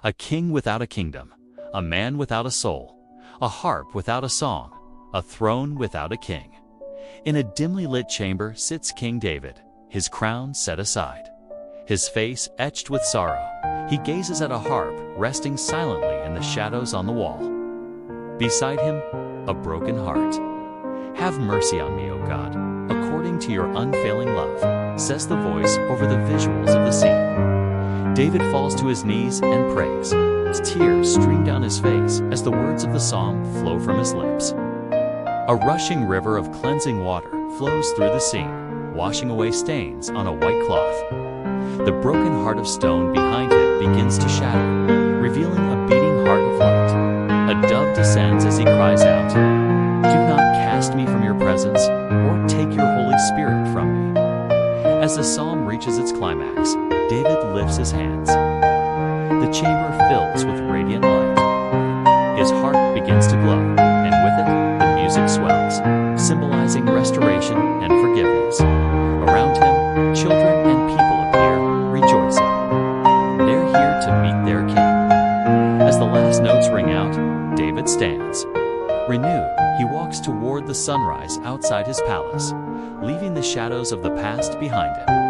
A king without a kingdom, a man without a soul, a harp without a song, a throne without a king. In a dimly lit chamber sits King David, his crown set aside. His face etched with sorrow, he gazes at a harp resting silently in the shadows on the wall. Beside him, a broken heart. "Have mercy on me, O God, according to your unfailing love," says the voice over the visuals of the scene. David falls to his knees and prays. Tears stream down his face as the words of the psalm flow from his lips. A rushing river of cleansing water flows through the scene, washing away stains on a white cloth. The broken heart of stone behind him begins to shatter, revealing a beating heart of light. A dove descends as he cries out, "Do not cast me from your presence, or take your Holy Spirit from me." As the psalm reaches its climax, David lifts his hands. The chamber fills with radiant light. His heart begins to glow, and with it, the music swells, symbolizing restoration and forgiveness. Around him, children and people appear, rejoicing. They're here to meet their king. As the last notes ring out, David stands. Renewed, he walks toward the sunrise outside his palace, leaving the shadows of the past behind him.